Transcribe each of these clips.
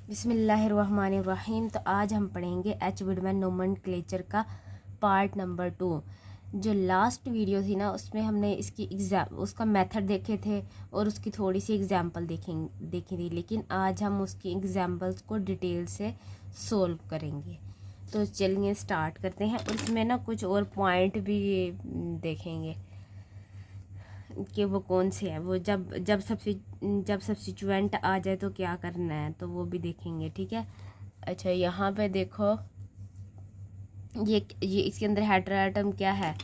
बिस्मिल्लाहिर्रहमानिर्रहीम। तो आज हम पढ़ेंगे एच वुडमैन नोमेनक्लेचर का पार्ट नंबर 2। जो लास्ट वीडियो थी ना, उसमें हमने इसकी उसका मेथड देखे थे और उसकी थोड़ी सी एग्जांपल देखी थी, लेकिन आज हम उसकी एग्जांपल्स को डिटेल से सोल्व करेंगे। तो चलिए स्टार्ट करते हैं। और इसमें ना कुछ और पॉइंट भी देखेंगे कि वो कौन से हैं। वो जब सब्स्टिट्यूएंट आ जाए तो क्या करना है, तो वो भी देखेंगे। ठीक है। अच्छा, यहाँ पे देखो, ये इसके अंदर हेटेरोएटम क्या है?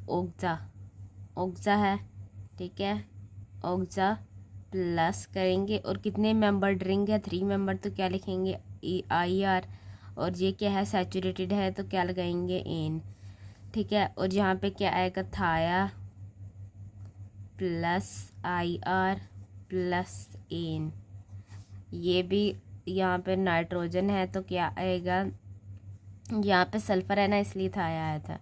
ओक्सा है। ठीक है, ओक्सा प्लस करेंगे और कितने मेंबर्ड रिंग है? 3 मेंबर। तो क्या लिखेंगे? IR। और ये क्या है? सैचुरेटेड है, तो क्या लगाएंगे? एन। ठीक है। और यहाँ पे क्या आएगा? थाया प्लस IR प्लस एन। ये भी यहाँ पे नाइट्रोजन है, तो क्या आएगा? यहाँ पे सल्फर है ना, इसलिए था आया था।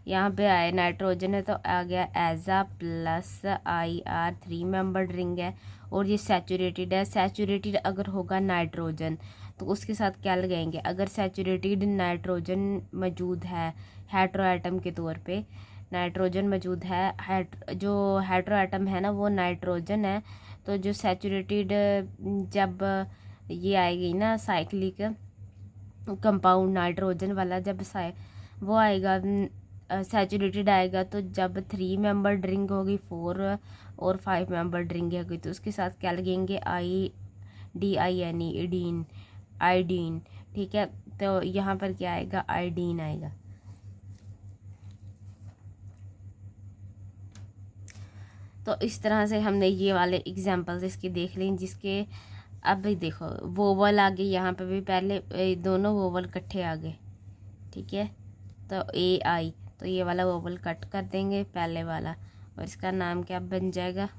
यहाँ पे आए नाइट्रोजन है, तो आ गया एजा प्लस IR। 3 मेंबर्ड रिंग है और ये सैचुरेटेड है। सैचुरेटेड अगर होगा नाइट्रोजन तो उसके साथ क्या लगाएंगे? अगर सैचुरेटेड नाइट्रोजन मौजूद है हेटेरोएटम के तौर पे, नाइट्रोजन मौजूद है, जो हेटेरोएटम है ना वो नाइट्रोजन है, तो जो सैचुरेटेड जब ये आएगी ना साइक्लिक कंपाउंड नाइट्रोजन वाला, जब वो आएगा सैचुरेटेड आएगा, तो जब 3 मेंबर रिंग होगी 4 और 5 मेंबर रिंग होगी, तो उसके साथ क्या लगेंगे? IDIN, इडीन, आइडीन। ठीक है। तो यहाँ पर क्या आएगा? आइडीन आएगा। तो इस तरह से हमने ये वाले एग्जांपल्स इसके देख लें, जिसके अब भी देखो वोवल आ गए। यहाँ पे भी पहले दोनों वोवल इकट्ठे आ गए। ठीक है। तो AI, तो ये वाला वोवल कट कर देंगे पहले वाला, और इसका नाम क्या बन जाएगा?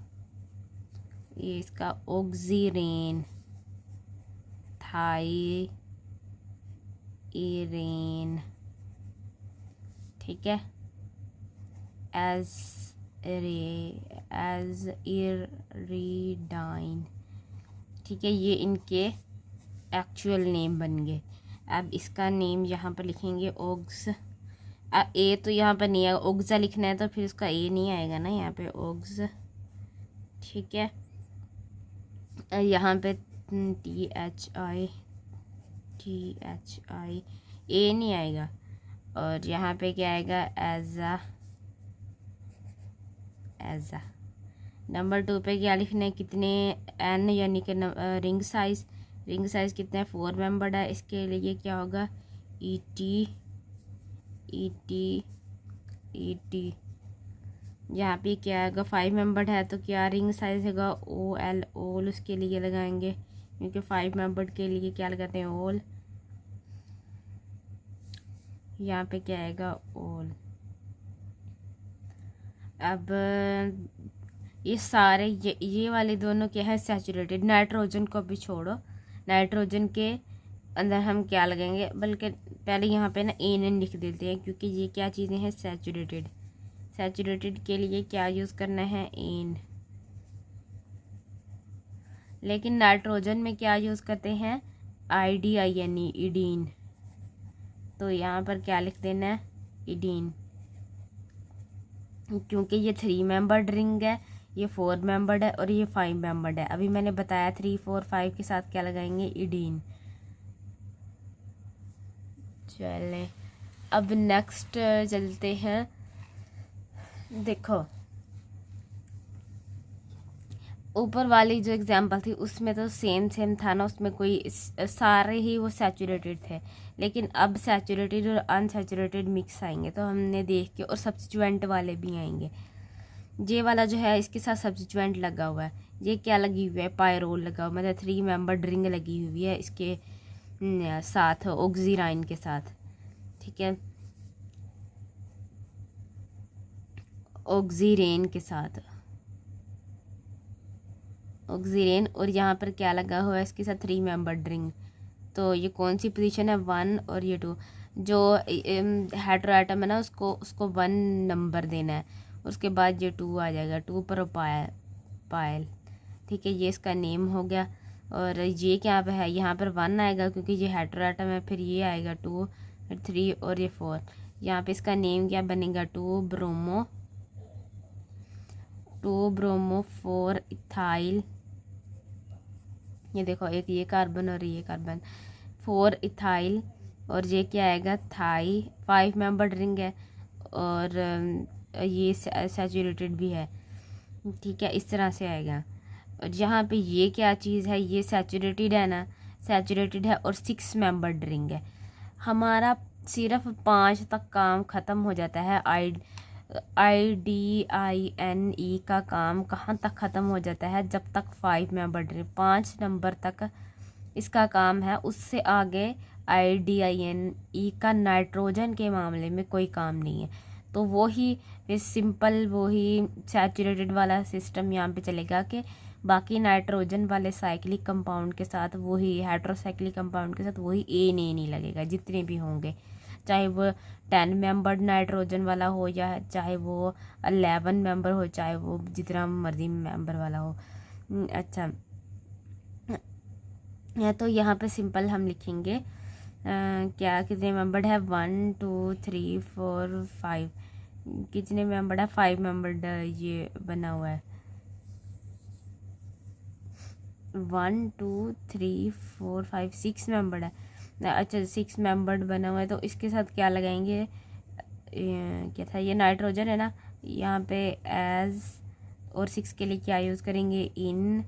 ये इसका ऑक्सीरेन, थाई इरेन। ठीक है। एज इरीडाइन। ठीक है, ये इनके एक्चुअल नेम बन गए। अब इसका नेम यहाँ पर लिखेंगे ओग्स। ए तो यहाँ पर नहीं आएगा, ओग्जा लिखना है तो फिर उसका ए नहीं आएगा ना यहाँ पे, ओग्स। ठीक है। यहाँ पे THI ए नहीं आएगा। और यहाँ पे क्या आएगा? एजा। नंबर 2 पे क्या लिखना है? कितने N, यानी कि रिंग साइज कितना है? 4 मेंबर्ड है। इसके लिए क्या होगा? ET। यहाँ पे क्या आएगा? 5 मेंबर्ड है, तो क्या रिंग साइज होगा? OL। उसके लिए लगाएंगे, क्योंकि 5 मेंबर्ड के लिए क्या लगाते हैं? OL। यहाँ पे क्या आएगा? OL। अब ये सारे ये वाले दोनों क्या है? सैचुरेटेड। नाइट्रोजन को भी छोड़ो, नाइट्रोजन के अंदर हम क्या लगाएंगे? बल्कि पहले यहाँ पे ना एन लिख देते हैं, क्योंकि ये क्या चीज़ें हैं? सैचुरेटेड के लिए क्या यूज़ करना है? एन। लेकिन नाइट्रोजन में क्या यूज़ करते हैं? IDIN, इडीन। तो यहाँ पर क्या लिख देना है? इडीन, क्योंकि ये 3 मेंबर्ड रिंग है, ये 4 मेंबर्ड है और ये 5 मेंबर्ड है। अभी मैंने बताया 3, 4, 5 के साथ क्या लगाएंगे? इडीन। चलें, अब नेक्स्ट चलते हैं। देखो, ऊपर वाली जो एग्जांपल थी उसमें तो सेम था ना, उसमें कोई सारे ही वो सैचुरेटेड थे, लेकिन अब सैचुरेटेड और अनसैचुरेटेड मिक्स आएंगे, तो हमने देख के, और सब्स्टिट्यूएंट वाले भी आएंगे। ये वाला जो है इसके साथ सब्स्टिट्यूएंट लगा हुआ है। ये क्या लगी हुई है? पायरोल लगा हुआ, मतलब 3 मेंबर्ड रिंग लगी हुई है इसके साथ, ऑक्सीराइन के साथ। ठीक है, ऑक्सीरेन के साथ, ऑक्सीरेन। और यहाँ पर क्या लगा हुआ है? इसके साथ 3 मेंबर्ड रिंग। तो ये कौन सी पोजीशन है? 1 और ये 2। जो हेटेरोएटम है ना, उसको 1 नंबर देना है, उसके बाद ये 2 आ जाएगा, 2 पर पायल। ठीक है, ये इसका नेम हो गया। और ये क्या पे है, यहाँ पर 1 आएगा क्योंकि ये हेटेरोएटम है, फिर ये आएगा 2, फिर 3 और ये 4। यहाँ पे इसका नेम क्या बनेगा, 2 ब्रोमो 4 इथाइल। ये देखो, एक ये कार्बन और ये कार्बन, 4 इथाइल। और ये क्या आएगा, थाई। 5 मेंबर्ड रिंग है और ये सैचुरेटेड भी है, ठीक है, इस तरह से आएगा। और यहाँ पे ये क्या चीज़ है, ये सैचुरेटेड है ना, सैचुरेटेड है और 6 मेंबर्ड रिंग है। हमारा सिर्फ 5 तक काम ख़त्म हो जाता है। IDINE का काम कहाँ तक ख़त्म हो जाता है, जब तक 5 मेंबर्ड रिंग, 5 नंबर तक इसका काम है। उससे आगे IDINE का नाइट्रोजन के मामले में कोई काम नहीं है। तो वो ही सिंपल, वो ही सैचुरेटेड वाला सिस्टम यहाँ पे चलेगा कि बाकी नाइट्रोजन वाले साइक्लिक कंपाउंड के साथ वही, हेट्रोसाइक्लिक कंपाउंड के साथ वही ए नहीं लगेगा, जितने भी होंगे, चाहे वो 10 मेंबर्ड नाइट्रोजन वाला हो या चाहे वो 11 मेंबर हो, चाहे वो जितना मर्जी मेंबर वाला हो। अच्छा, तो यहाँ पे सिंपल हम लिखेंगे क्या, कितने मेंबर्ड है, 1 2 3 4 5, कितने मेंबर्ड है, 5 मेंबर्ड ये बना हुआ है, 1 2 3 4 5 6 मेंबर्ड है। अच्छा, 6 मेंबर्ड बना हुआ है, तो इसके साथ क्या लगाएंगे, क्या था, ये नाइट्रोजन है ना, यहाँ पे एज, और 6 के लिए क्या यूज़ करेंगे, इन,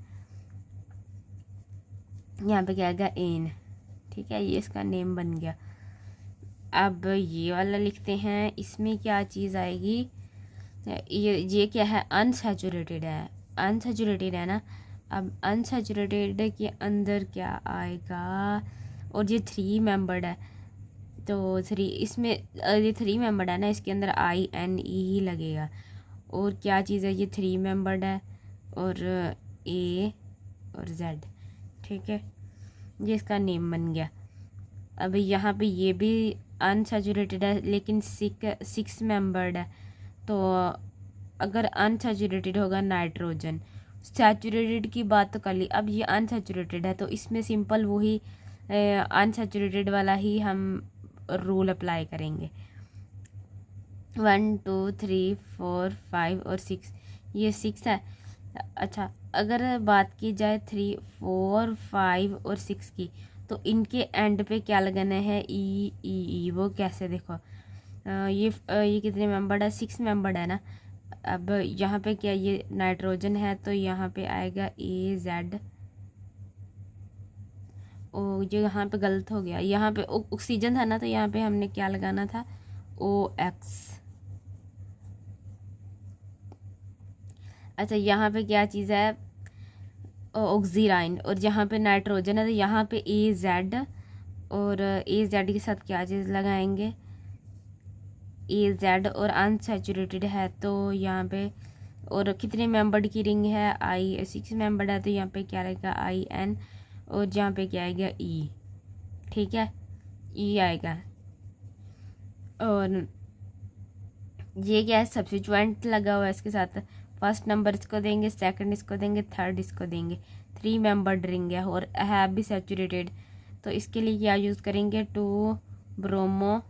यहाँ पे क्या आएगा, इन, ठीक है, ये इसका नेम बन गया। अब ये वाला लिखते हैं, इसमें क्या चीज़ आएगी, ये क्या है, अनसैचुरेटेड है ना। अब अनसैचुरेटेड के अंदर क्या आएगा, और ये 3 मेंबर्ड है, तो 3 इसमें, ये 3 मेंबर्ड है ना, इसके अंदर INE ही लगेगा। और क्या चीज़ है, ये 3 मेंबर्ड है और A और Z, ठीक है, ये इसका नेम बन गया। अब यहाँ पे ये भी अनसैचुरेटेड है लेकिन 6 मेंबर्ड है, तो अगर अनसैचुरेटेड होगा नाइट्रोजन, सैचुरेटेड की बात तो कर ली, अब ये अनसैचुरेटेड है तो इसमें सिंपल वही अनसैचुरेटेड वाला ही हम रूल अप्लाई करेंगे। 1 2 3 4 5 और 6, ये 6 है। अच्छा, अगर बात की जाए 3 4 5 और 6 की, तो इनके एंड पे क्या लगाना है, ई, वो कैसे, देखो ये कितने मेंबर्ड है, 6 मेंबर्ड है ना। अब यहाँ पे क्या, ये नाइट्रोजन है तो यहाँ पे आएगा AZ। ओ, ये यहाँ पे गलत हो गया, यहाँ पे ऑक्सीजन था ना, तो यहाँ पे हमने क्या लगाना था, OX। अच्छा, यहाँ पे क्या चीज़ है, ऑक्सीराइन, और यहाँ पे नाइट्रोजन है तो यहाँ पे AZ, और AZ के साथ क्या चीज़ लगाएंगे, AZ, और अनसैचुरेटेड है तो यहाँ पे, और कितने मेंबर्ड की रिंग है, 6 मेंबर्ड है तो यहाँ पे क्या रहेगा, IN, और यहाँ पे क्या आएगा, E, ठीक है, E आएगा। और ये क्या है, सब्स्टिट्यूएंट लगा हुआ है इसके साथ, फर्स्ट नंबर इसको देंगे, सेकंड इसको देंगे, थर्ड इसको देंगे। 3 मेंबर्ड रिंग है और है भी सैचुरेटेड, तो इसके लिए क्या यूज़ करेंगे, 2 ब्रोमो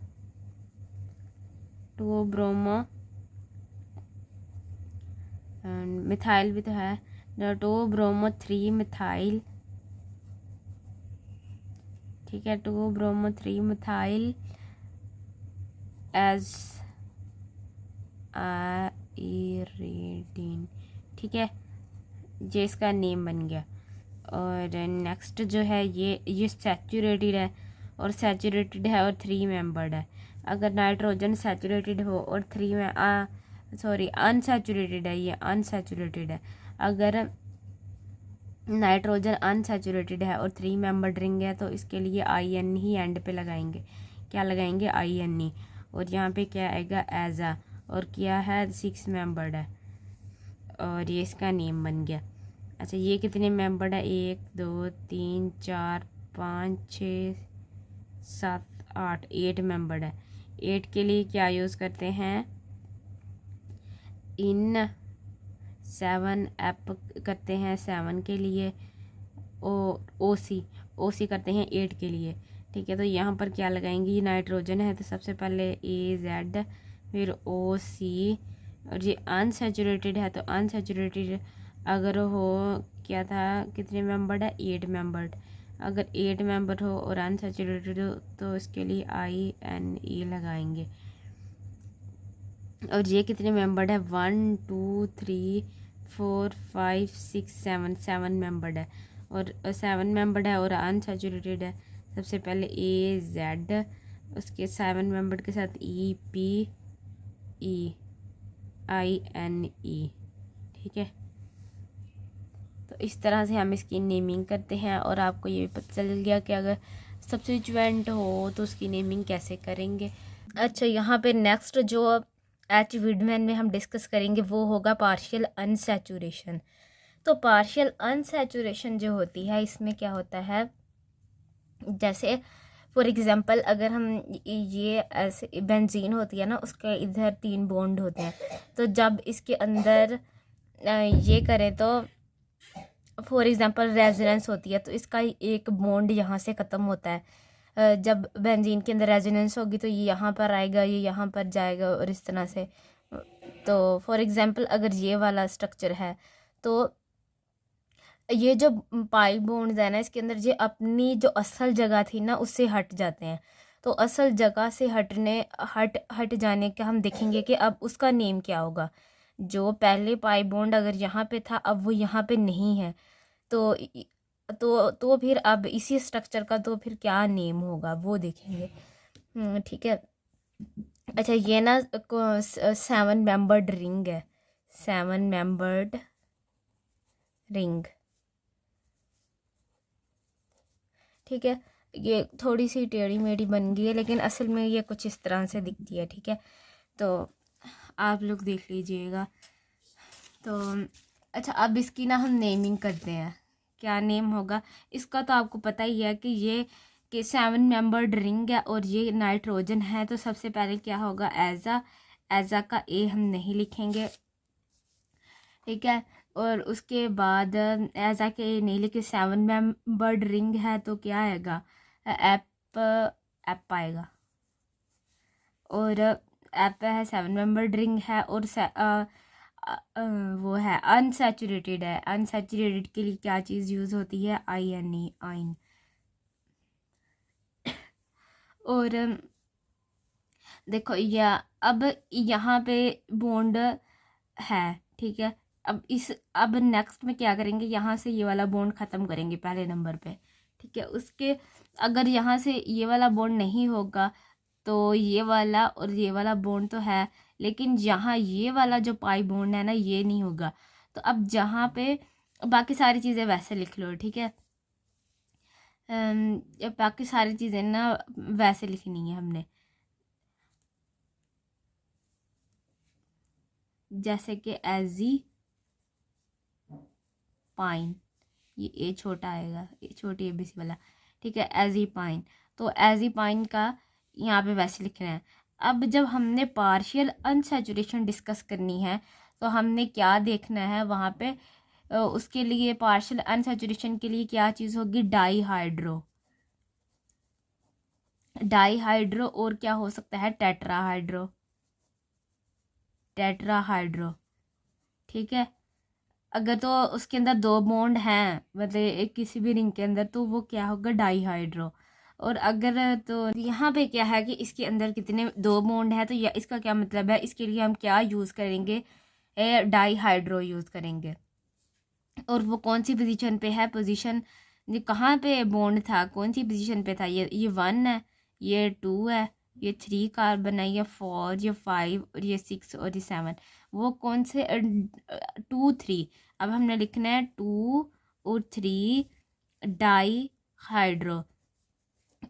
मिथाइल भी तो है, 2 ब्रोमो 3 मिथाइल, ठीक है, 2 ब्रोमो 3 मिथाइल एज आयरीडीन, ठीक है, ये इसका नेम बन गया। और नेक्स्ट जो है, ये सैचुरेटेड है और 3 मेंबर्ड है। अगर नाइट्रोजन सैचुरेटेड हो और 3 में अनसैचुरेटेड है, ये अनसैचुरेटेड है। अगर नाइट्रोजन अनसैचुरेटेड है और 3 मेंबर्ड रिंग है तो इसके लिए IN ही एंड पे लगाएंगे, क्या लगाएंगे, INE, और यहाँ पे क्या आएगा, एजा, और क्या है, 6 मेंबर्ड है और ये इसका नेम बन गया। अच्छा, ये कितने मेंबर्ड है, 1 2 3 4 5 6 7 8, 8 मेंबर्ड है। 8 के लिए क्या यूज़ करते हैं, इन 7 ऐप करते हैं 7 के लिए, ओ सी करते हैं 8 के लिए, ठीक है। तो यहाँ पर क्या लगाएंगे, ये नाइट्रोजन है तो सबसे पहले AZ फिर OC, और ये अनसेचुरेटेड है तो अनसेचुरेटेड अगर हो क्या था, कितने मेंबर्ड है, 8 मेंबर्ड। अगर 8 मेंबर हो और अनसेचुरेटेड हो तो इसके लिए INE लगाएंगे। और ये कितने मेंबर्ड है, 1 2 3 4 5 6 7 मेंबर्ड है, और 7 मेंबर्ड है और अनसेचुरेटेड है। सबसे पहले AZ, उसके 7 मेंबर्ड के साथ EPEINE, ठीक है। तो इस तरह से हम इसकी नेमिंग करते हैं, और आपको ये भी पता चल गया कि अगर सब्स्टिट्यूएंट हो तो उसकी नेमिंग कैसे करेंगे। अच्छा, यहाँ पे नेक्स्ट जो एच विडमैन में हम डिस्कस करेंगे वो होगा पार्शियल अनसैचुरेशन। तो पार्शियल अनसैचुरेशन जो होती है, इसमें क्या होता है, जैसे फॉर एग्जांपल अगर हम ये ऐसे बेंजीन होती है ना, उसके इधर 3 बॉन्ड होते हैं, तो जब इसके अंदर ये करें तो फॉर एग्जांपल रेजोनेंस होती है, तो इसका एक बॉन्ड यहाँ से ख़त्म होता है। जब बेंजीन के अंदर रेजोनेंस होगी तो ये यहाँ पर आएगा, ये यहाँ पर जाएगा, और इस तरह से। तो फॉर एग्जांपल अगर ये वाला स्ट्रक्चर है तो ये जो पाई बॉन्ड्स है ना, इसके अंदर ये अपनी जो असल जगह थी ना उससे हट जाते हैं। तो असल जगह से हट जाने का हम देखेंगे कि अब उसका नेम क्या होगा। जो पहले पाई बॉन्ड अगर यहाँ पे था अब वो यहाँ पे नहीं है, तो फिर अब इसी स्ट्रक्चर का तो फिर क्या नेम होगा वो देखेंगे, ठीक है। अच्छा, ये ना 7 मेंबर्ड रिंग है, 7 मेंबर्ड रिंग, ठीक है। ये थोड़ी सी टेढ़ी मेढ़ी बन गई है, लेकिन असल में ये कुछ इस तरह से दिखती है, ठीक है। तो आप लोग देख लीजिएगा। तो अच्छा, अब इसकी ना हम नेमिंग करते हैं, क्या नेम होगा इसका। तो आपको पता ही है कि ये कि 7 मेंबर्ड रिंग है और ये नाइट्रोजन है, तो सबसे पहले क्या होगा, एजा का ए हम नहीं लिखेंगे, ठीक है। और उसके बाद ऐसा कि नहीं लिखे, 7 मेंबर्ड रिंग है तो क्या आएगा, एप आएगा। और एप है, 7 मेंबर्ड रिंग है, और वो है अनसैचुरेटेड है। अनसैचुरेटेड के लिए क्या चीज़ यूज़ होती है, INE, आइन। और देखो या अब यहाँ पे बॉन्ड है, ठीक है। अब नेक्स्ट में क्या करेंगे, यहाँ से ये वाला बॉन्ड ख़त्म करेंगे पहले नंबर पे, ठीक है। उसके अगर यहाँ से ये वाला बॉन्ड नहीं होगा तो ये वाला और ये वाला बॉन्ड तो है, लेकिन यहाँ ये वाला जो पाई बॉन्ड है ना ये नहीं होगा। तो अब जहाँ पे बाकी सारी चीज़ें वैसे लिख लो, ठीक है। बाकी सारी चीज़ें ना वैसे लिखनी है हमने, जैसे कि एजी पाइन, ये ए छोटा आएगा, ये छोटी ABC वाला, ठीक है, एजी पाइन। तो एजी पाइन का यहाँ पे वैसे लिखना है। अब जब हमने पार्शियल अनसैचुरेशन डिस्कस करनी है तो हमने क्या देखना है वहाँ पे, उसके लिए पार्शियल अनसैचुरेशन के लिए क्या चीज़ होगी, डाईहाइड्रो। और क्या हो सकता है, टेट्राहाइड्रो, ठीक है। अगर तो उसके अंदर 2 बॉन्ड हैं, मतलब एक किसी भी रिंग के अंदर, तो वो क्या होगा, डाईहाइड्रो। और अगर तो यहाँ पे क्या है कि इसके अंदर कितने 2 बॉन्ड है, तो या इसका क्या मतलब है, इसके लिए हम क्या यूज़ करेंगे, डाईहाइड्रो यूज़ करेंगे। और वो कौन सी पोजीशन पे है, पोजीशन ये कहाँ पे बॉन्ड था, कौन सी पोजीशन पे था, ये 1 है, ये 2 है, ये 3 कार्बन है, ये 4, ये 5 और ये 6 और ये 7। वो कौन से 2 3, अब हमने लिखना है 2 और 3 डाईहाइड्रो।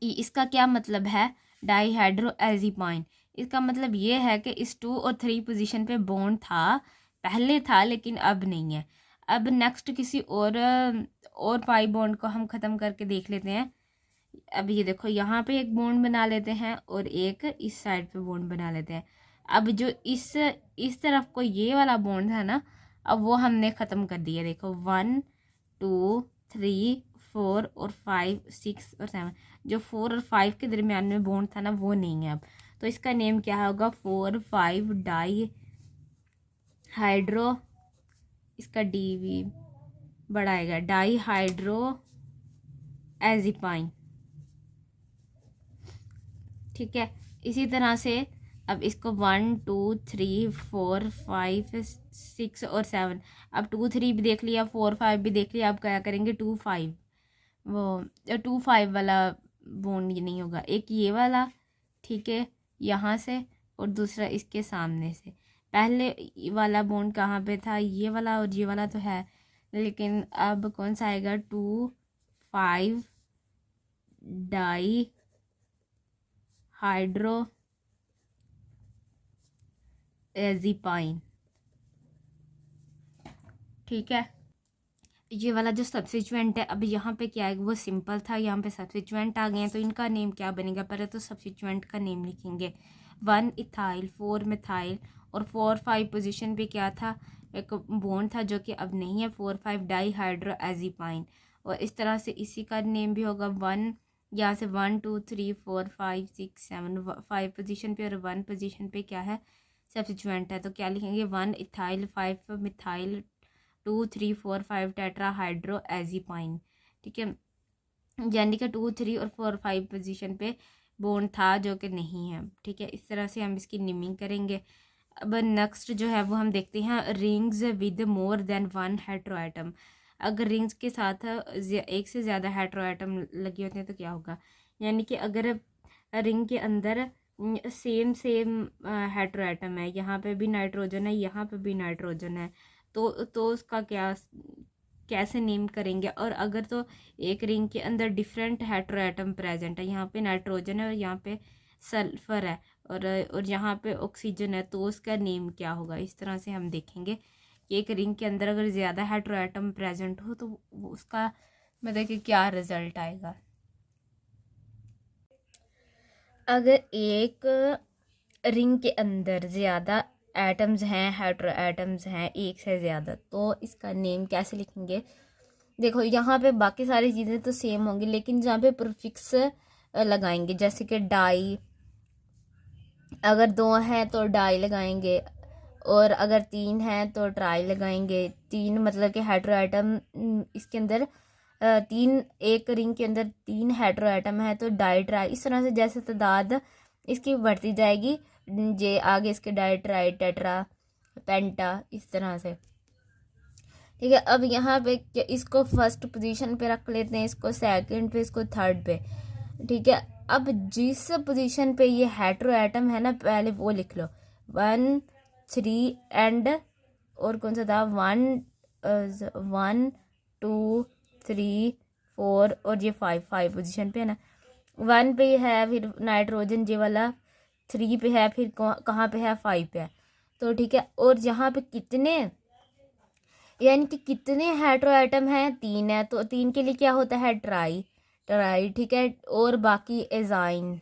इसका क्या मतलब है, डाईहाइड्रो एजीपाइन। इसका मतलब ये है कि इस 2 और 3 पोजीशन पे बॉन्ड था, पहले था लेकिन अब नहीं है। अब नेक्स्ट किसी और पाई बॉन्ड को हम ख़त्म करके देख लेते हैं। अब ये देखो, यहाँ पे एक बॉन्ड बना लेते हैं और एक इस साइड पे बॉन्ड बना लेते हैं। अब जो इस तरफ को ये वाला बॉन्ड है ना, अब वो हमने ख़त्म कर दिया। देखो 1 2 3 4 और 5 6 और 7, जो 4 और 5 के दरमियान में बॉन्ड था ना वो नहीं है अब, तो इसका नेम क्या होगा 4,5 डाई हाइड्रो, इसका डी भी बड़ा आएगा, डाई हाइड्रो एजिपाइन। ठीक है, इसी तरह से अब इसको 1 2 3 4 5 6 और 7, अब 2 3 भी देख लिया, 4 5 भी देख लिया, अब क्या करेंगे 2 5, वो 2 5 वाला बॉन्ड ये नहीं होगा, एक ये वाला, ठीक है, यहाँ से, और दूसरा इसके सामने से। पहले वाला बॉन्ड कहाँ पे था, ये वाला और ये वाला तो है, लेकिन अब कौन सा आएगा 2 5 डाई हाइड्रो एजिपाइन। ठीक है, ये वाला जो सब्सिचुएंट है, अब यहाँ पे क्या है, वो सिंपल था, यहाँ पे सब्सिचुएंट आ गए हैं, तो इनका नेम क्या बनेगा, पहले तो सब्सिचुएंट का नेम लिखेंगे, 1 इथाइल 4 मिथाइल, और 4 5 पोजीशन पे क्या था, एक बॉन्ड था जो कि अब नहीं है, 4 5 डाई हाइड्रो एजिपाइन। और इस तरह से इसी का नेम भी होगा 1, यहाँ से 1 2 3 4 5 6 7, 5 पोजीशन पे और 1 पोजीशन पे क्या है सब्सिचुएंट है, तो क्या लिखेंगे 1 इथाइल 5 मिथाइल 2 3 4 5 टेट्रा हाइड्रो एजिपाइन। ठीक है, यानी कि 2 3 और 4 5 पोजीशन पे बॉन्ड था जो कि नहीं है। ठीक है, इस तरह से हम इसकी नेमिंग करेंगे। अब नेक्स्ट जो है वो हम देखते हैं rings with more than 1 hetero atom. अगर रिंग्स के साथ एक से ज़्यादा हेटेरो एटम लगे होते हैं तो क्या होगा, यानी कि अगर रिंग के अंदर सेम हेटेरो एटम है, यहाँ पे भी नाइट्रोजन है, यहाँ पे भी नाइट्रोजन है, तो उसका क्या कैसे नेम करेंगे। और अगर तो एक रिंग के अंदर डिफरेंट हेटेरो एटम प्रेजेंट है, यहाँ पे नाइट्रोजन है और यहाँ पे सल्फर है और यहाँ पे ऑक्सीजन है, तो उसका नेम क्या होगा। इस तरह से हम देखेंगे कि एक रिंग के अंदर अगर ज़्यादा हेटेरो एटम प्रेजेंट हो तो उसका मतलब कि क्या रिजल्ट आएगा। अगर एक रिंग के अंदर ज़्यादा एटम्स हैं, हेटेरो एटम्स हैं एक से ज़्यादा, तो इसका नेम कैसे लिखेंगे। देखो यहाँ पे बाकी सारी चीज़ें तो सेम होंगी, लेकिन जहाँ पे प्रीफिक्स लगाएंगे, जैसे कि डाई, अगर 2 हैं तो डाई लगाएंगे, और अगर 3 हैं तो ट्राई लगाएंगे। 3 मतलब कि हेटेरो एटम इसके अंदर 3, एक रिंग के अंदर 3 हेटेरो एटम है तो डाई ट्राई, इस तरह से जैसे तादाद इसकी बढ़ती जाएगी, जे आगे इसके डाई ट्राई टेट्रा पेंटा, इस तरह से। ठीक है, अब यहाँ पे इसको फर्स्ट पोजीशन पे रख लेते हैं, इसको सेकंड पे, इसको थर्ड पे। ठीक है, अब जिस पोजीशन पे ये हेटेरो एटम है ना, पहले वो लिख लो 1 3 एंड और कौन सा था 1 2 3 4 और ये 5 पोजीशन पे है ना। 1 पे है फिर नाइट्रोजन जे वाला, 3 पे है, फिर कहाँ पे है 5 पे है। तो ठीक है, और यहाँ पे कितने, यानी कि कितने हेटेरो एटम हैं, 3 है, तो 3 के लिए क्या होता है ट्राई। ठीक है, और बाकी एजाइन,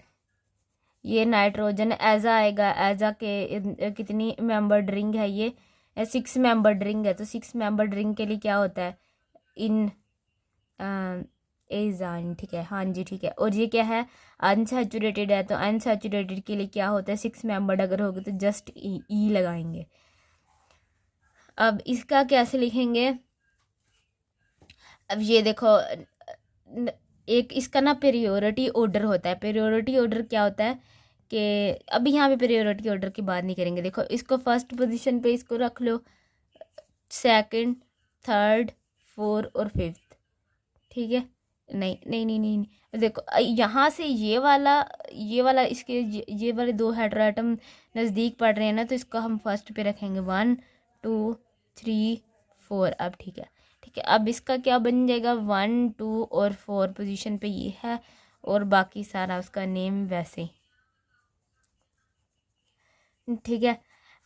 ये नाइट्रोजन एजा आएगा, एजा के कितनी मेंबर्ड रिंग है, ये 6 मेंबर्ड रिंग है, तो 6 मेंबर्ड रिंग के लिए क्या होता है इन एजाइन। ठीक है, हाँ जी ठीक है, और ये क्या है अनसैचुरेटेड है, तो अनसैचुरेटेड के लिए क्या होता है 6 मेंबर्ड अगर होगा तो जस्ट ई लगाएंगे। अब इसका कैसे लिखेंगे, अब ये देखो एक इसका ना प्रायोरिटी ऑर्डर होता है। प्रायोरिटी ऑर्डर क्या होता है कि अभी यहाँ पे प्रायोरिटी ऑर्डर की बात नहीं करेंगे। देखो इसको फर्स्ट पोजीशन पे इसको रख लो, सेकंड, थर्ड, 4 और 5। ठीक है, नहीं नहीं नहीं नहीं, नहीं। देखो यहाँ से ये वाला इसके ये वाले 2 हेटेरो एटम नज़दीक पड़ रहे हैं ना, तो इसको हम फर्स्ट पे रखेंगे 1 2 3 4। अब ठीक है, अब इसका क्या बन जाएगा 1 2 और 4 पोजीशन पे ये है, और बाकी सारा उसका नेम वैसे। ठीक है,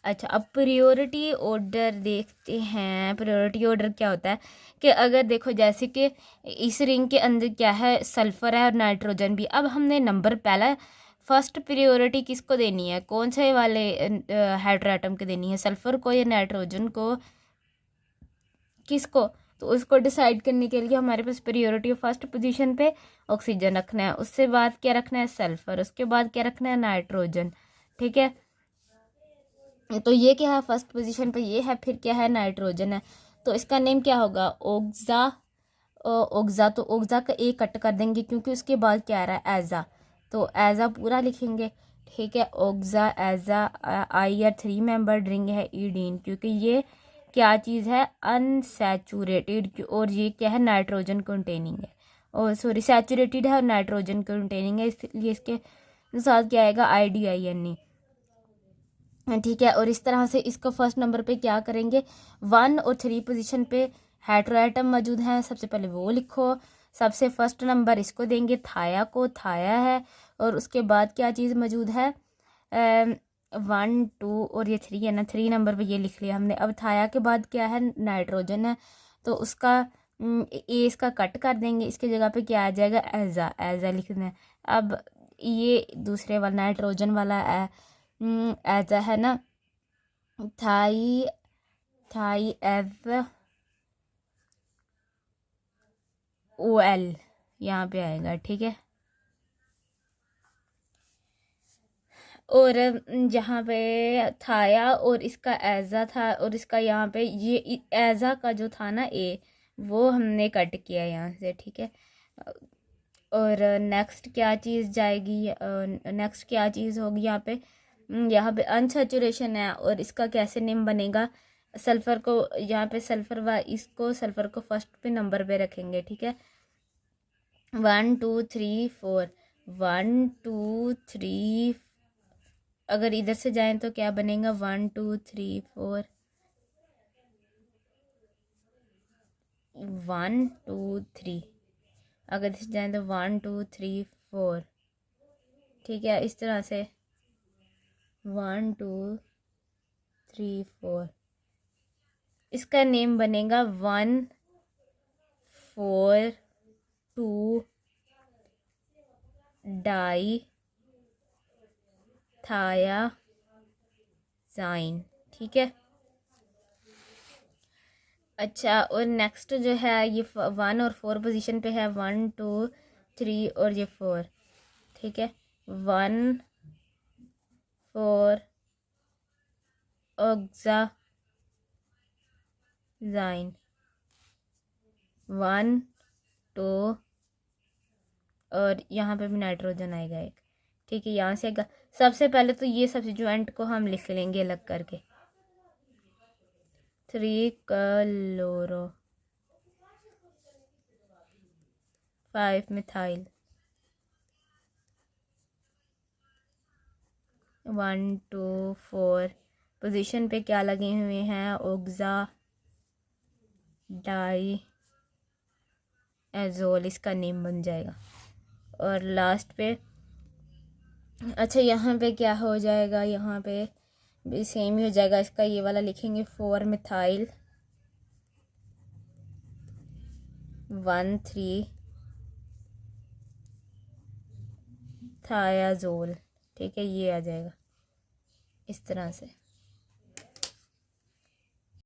अच्छा अब प्रायोरिटी ऑर्डर देखते हैं। प्रायोरिटी ऑर्डर क्या होता है कि अगर देखो जैसे कि इस रिंग के अंदर क्या है सल्फ़र है और नाइट्रोजन भी, अब हमने नंबर पहला फर्स्ट प्रायोरिटी किसको देनी है, कौन से वाले हेटेरो एटम को देनी है, सल्फ़र को या नाइट्रोजन को, किसको, तो उसको डिसाइड करने के लिए हमारे पास प्रायोरिटी ऑफ फर्स्ट पोजीशन पे ऑक्सीजन रखना है, उससे बाद क्या रखना है सल्फर, उसके बाद क्या रखना है नाइट्रोजन। ठीक है, तो ये क्या है फर्स्ट पोजीशन पे ये है, फिर क्या है नाइट्रोजन है। तो इसका नेम क्या होगा ओक्सा। ओक्सा, तो ओक्सा का ए कट कर देंगे क्योंकि उसके बाद क्या आ रहा है एजा, तो एजा पूरा लिखेंगे। ठीक है, ओक्सा एजा आई आर 3 मेंबर रिंग है ईडीन, क्योंकि ये क्या चीज़ है अनसैचुरेटेड, और ये क्या है नाइट्रोजन कंटेनिंग है, और सॉरी सैचुरेटेड है और नाइट्रोजन कंटेनिंग है, इसलिए इसके साथ क्या आएगा IDINE। ठीक है, और इस तरह से इसको फर्स्ट नंबर पे क्या करेंगे 1 और 3 पोजीशन पे हेट्रोएटम मौजूद हैं, सबसे पहले वो लिखो। सबसे फर्स्ट नंबर इसको देंगे थाया को, थाया है, और उसके बाद क्या चीज़ मौजूद है 1 2 और ये 3 है ना, 3 नंबर पे ये लिख लिया हमने। अब थाया के बाद क्या है नाइट्रोजन है, तो उसका ए इसका कट कर देंगे, इसके जगह पे क्या आ जाएगा एजा, एजा लिखना है। अब ये दूसरे वाला नाइट्रोजन वाला एजा है ना, थाई थाई एज OL यहाँ पे आएगा। ठीक है, और जहाँ पे थाया और इसका एजा था, और इसका यहाँ पे ये एजा का जो था ना ए, वो हमने कट किया यहाँ से। ठीक है, और नेक्स्ट क्या चीज़ जाएगी, नेक्स्ट क्या चीज़ होगी यहाँ पे अनसैचुरेशन है, और इसका कैसे नेम बनेगा सल्फ़र को, यहाँ पे सल्फ़र व इसको सल्फ़र को फर्स्ट पे नंबर पे रखेंगे। ठीक है, 1 2 3 4 1 2 3, अगर इधर से जाएं तो क्या बनेगा 1 2 3 4 1 2 3, अगर इधर से जाएं तो 1 2 3 4। ठीक है, इस तरह से 1 2 3 4, इसका नेम बनेगा 1 4 2 डाई थाया जाइन। ठीक है, अच्छा, और नेक्स्ट जो है ये 1 और 4 पोजीशन पे है, 1 2 3 और ये 4। ठीक है, 1 4 ऑक्सा जाइन 1 2, और यहाँ पे भी नाइट्रोजन आएगा एक। ठीक है, यहाँ से आएगा। सबसे पहले तो ये सब्स्टिट्यूएंट को हम लिख लेंगे अलग करके, 3 क्लोरो 5 मिथाइल 1 2 4 पोजीशन पे क्या लगे हुए हैं ओक्सा डाई एजोल, इसका नेम बन जाएगा। और लास्ट पे अच्छा यहाँ पे क्या हो जाएगा, यहाँ पे भी सेम ही हो जाएगा, इसका ये वाला लिखेंगे 4 मिथाइल 1 3 थायाजोल। ठीक है, ये आ जाएगा इस तरह से।